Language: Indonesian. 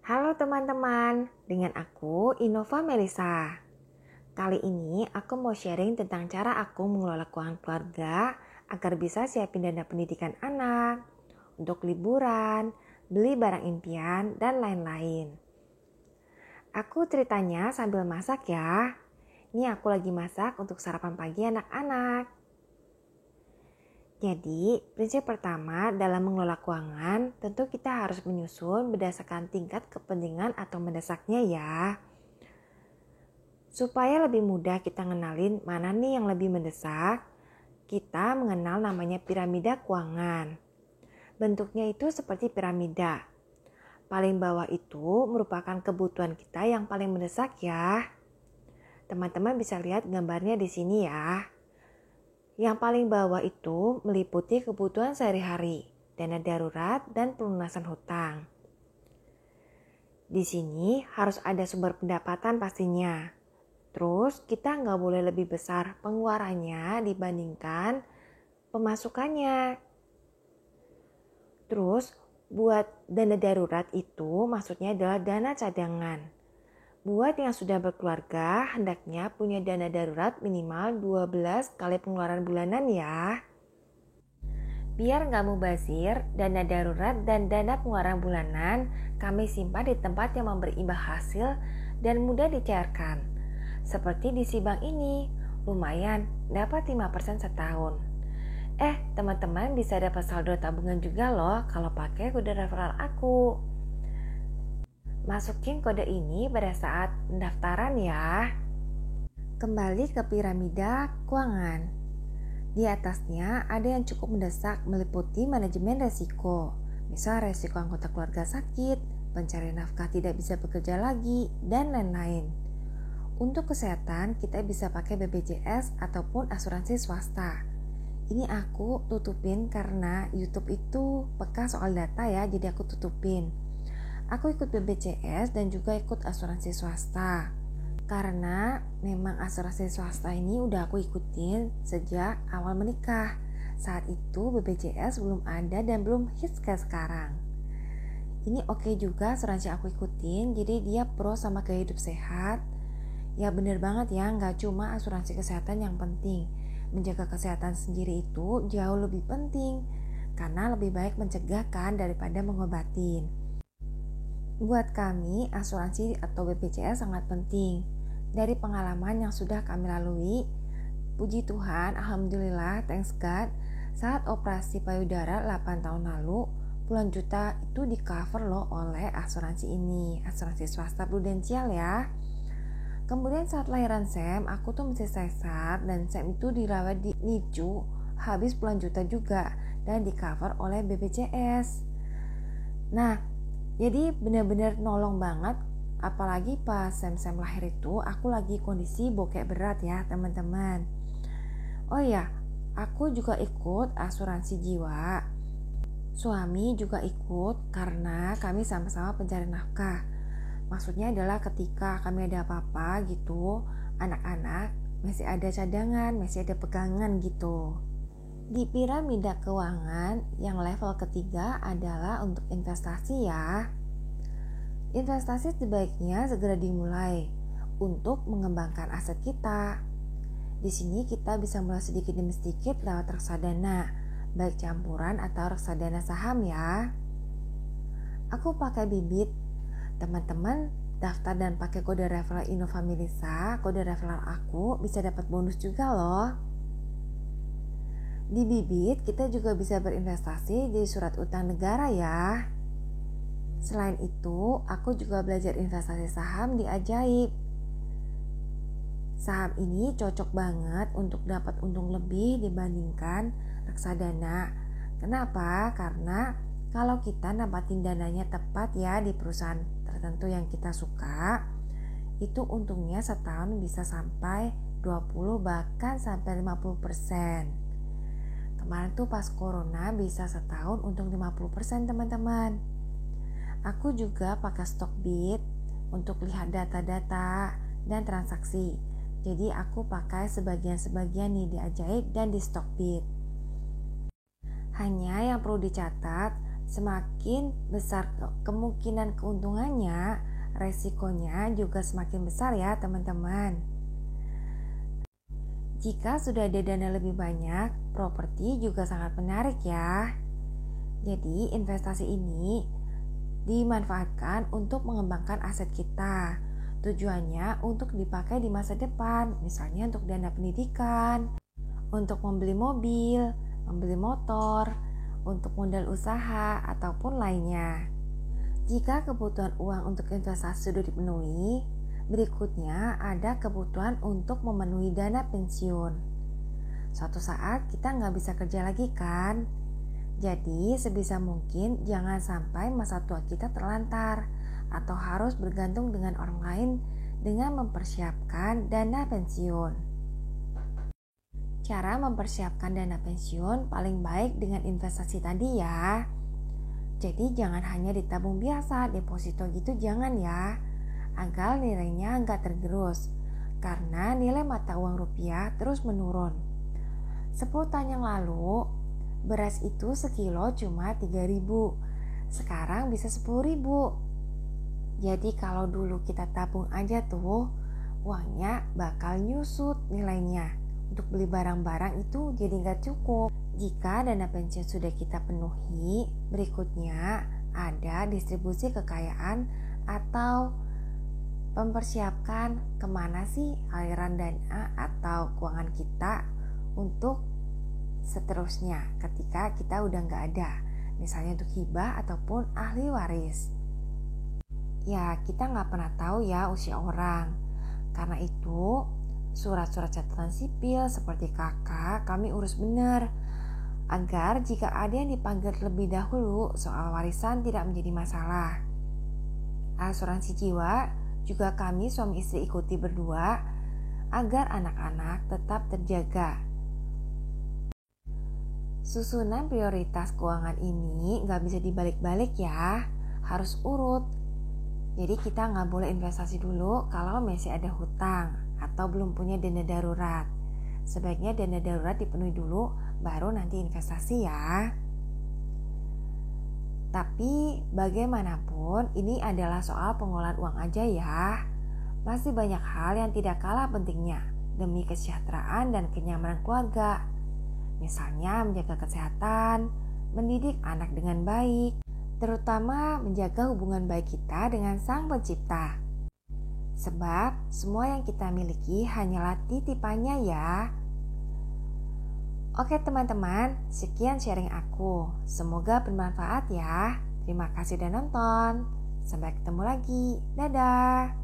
Halo teman-teman, dengan aku Innova Melisa. Kali ini aku mau sharing tentang cara aku mengelola keuangan keluarga agar bisa siapin dana pendidikan anak, untuk liburan, beli barang impian, dan lain-lain. Aku ceritanya sambil masak ya. Ini aku lagi masak untuk sarapan pagi anak-anak. Jadi, prinsip pertama dalam mengelola keuangan, tentu kita harus menyusun berdasarkan tingkat kepentingan atau mendesaknya ya. Supaya lebih mudah kita ngenalin mana nih yang lebih mendesak, kita mengenal namanya piramida keuangan. Bentuknya itu seperti piramida. Paling bawah itu merupakan kebutuhan kita yang paling mendesak ya. Teman-teman bisa lihat gambarnya di sini ya. Yang paling bawah itu meliputi kebutuhan sehari-hari, dana darurat, dan pelunasan hutang. Di sini harus ada sumber pendapatan pastinya. Terus kita nggak boleh lebih besar pengeluarannya dibandingkan pemasukannya. Terus buat dana darurat itu maksudnya adalah dana cadangan. Buat yang sudah berkeluarga, hendaknya punya dana darurat minimal 12 kali pengeluaran bulanan ya. Biar nggak mubazir, dana darurat dan dana pengeluaran bulanan kami simpan di tempat yang memberi imbal hasil dan mudah dicairkan. Seperti di si bank ini, lumayan dapat 5% setahun. Teman-teman bisa dapat saldo tabungan juga loh kalau pakai kode referral aku. Masukin kode ini pada saat pendaftaran ya. Kembali ke piramida keuangan. Di atasnya ada yang cukup mendesak meliputi manajemen resiko. Misal resiko anggota keluarga sakit, pencarian nafkah tidak bisa bekerja lagi, dan lain-lain. Untuk kesehatan kita bisa pakai BPJS ataupun asuransi swasta. Ini aku tutupin karena YouTube itu peka soal data ya, jadi aku tutupin. Aku ikut BPJS dan juga ikut asuransi swasta. Karena memang asuransi swasta ini udah aku ikutin sejak awal menikah. Saat itu BPJS belum ada dan belum hits kayak sekarang. Ini oke juga asuransi aku ikutin, jadi dia pro sama gaya hidup sehat. Ya bener banget ya, gak cuma asuransi kesehatan yang penting. Menjaga kesehatan sendiri itu jauh lebih penting. Karena lebih baik mencegah kan daripada mengobatin. Buat kami, asuransi atau BPJS sangat penting. Dari pengalaman yang sudah kami lalui, puji Tuhan, alhamdulillah, thanks God, saat operasi payudara 8 tahun lalu, puluhan juta itu di cover loh oleh asuransi ini, asuransi swasta prudensial ya. Kemudian saat lahiran Sam, aku tuh mesti sesar dan Sam itu dirawat di NICU, habis puluhan juta juga dan di cover oleh BPJS. Nah, jadi benar-benar nolong banget, apalagi pas Sam lahir itu aku lagi kondisi bokek berat ya teman-teman. Oh ya, aku juga ikut asuransi jiwa. Suami juga ikut karena kami sama-sama pencari nafkah. Maksudnya adalah ketika kami ada apa-apa gitu, anak-anak masih ada cadangan, masih ada pegangan gitu. Di piramida keuangan yang level ketiga adalah untuk investasi ya. Investasi sebaiknya segera dimulai untuk mengembangkan aset kita. Di sini kita bisa mulai sedikit demi sedikit lewat reksadana, baik campuran atau reksadana saham ya. Aku pakai bibit. Teman-teman daftar dan pakai kode referral Innova Melisa, kode referral aku bisa dapat bonus juga loh. Di bibit kita juga bisa berinvestasi di surat utang negara ya. Selain itu, aku juga belajar investasi saham di Ajaib. Saham ini cocok banget untuk dapat untung lebih dibandingkan reksadana. Kenapa? Karena kalau kita nampatin dananya tepat ya di perusahaan tertentu yang kita suka, itu untungnya setahun bisa sampai 20 bahkan sampai 50%. Kemarin tuh pas corona bisa setahun untung 50% teman-teman. Aku juga pakai Stockbit untuk lihat data-data dan transaksi. Jadi aku pakai sebagian-sebagian nih di Ajaib dan di Stockbit. Hanya yang perlu dicatat, semakin besar kemungkinan keuntungannya, resikonya juga semakin besar ya teman-teman. Jika sudah ada dana lebih banyak, properti juga sangat menarik ya. Jadi investasi ini dimanfaatkan untuk mengembangkan aset kita. Tujuannya untuk dipakai di masa depan, misalnya untuk dana pendidikan, untuk membeli mobil, membeli motor, untuk modal usaha, ataupun lainnya. Jika kebutuhan uang untuk investasi sudah dipenuhi, berikutnya ada kebutuhan untuk memenuhi dana pensiun. Suatu saat kita nggak bisa kerja lagi kan? Jadi sebisa mungkin jangan sampai masa tua kita terlantar atau harus bergantung dengan orang lain dengan mempersiapkan dana pensiun. Cara mempersiapkan dana pensiun paling baik dengan investasi tadi ya. Jadi jangan hanya ditabung biasa, deposito gitu jangan ya, agar nilainya nggak tergerus karena nilai mata uang rupiah terus menurun. 10 tahun yang lalu beras itu sekilo cuma 3.000, sekarang bisa 10.000. Jadi kalau dulu kita tabung aja tuh, uangnya bakal nyusut nilainya. Untuk beli barang-barang itu jadi gak cukup. Jika dana pensiun sudah kita penuhi, berikutnya ada distribusi kekayaan atau mempersiapkan kemana sih aliran dana atau keuangan kita untuk seterusnya ketika kita udah gak ada, misalnya untuk hibah ataupun ahli waris. Ya kita gak pernah tahu ya usia orang, karena itu surat-surat catatan sipil seperti KK kami urus benar, agar jika ada yang dipanggil terlebih dahulu soal warisan tidak menjadi masalah. Asuransi jiwa juga kami suami istri ikuti berdua agar anak-anak tetap terjaga. Susunan prioritas keuangan ini gak bisa dibalik-balik ya, harus urut. Jadi kita gak boleh investasi dulu kalau masih ada hutang atau belum punya dana darurat. Sebaiknya dana darurat dipenuhi dulu, baru nanti investasi ya. Tapi bagaimanapun ini adalah soal pengolahan uang aja ya. Masih banyak hal yang tidak kalah pentingnya demi kesejahteraan dan kenyamanan keluarga. Misalnya menjaga kesehatan, mendidik anak dengan baik, terutama menjaga hubungan baik kita dengan Sang Pencipta. Sebab semua yang kita miliki hanyalah titipannya ya. Oke teman-teman, sekian sharing aku. Semoga bermanfaat ya. Terima kasih sudah nonton. Sampai ketemu lagi. Dadah.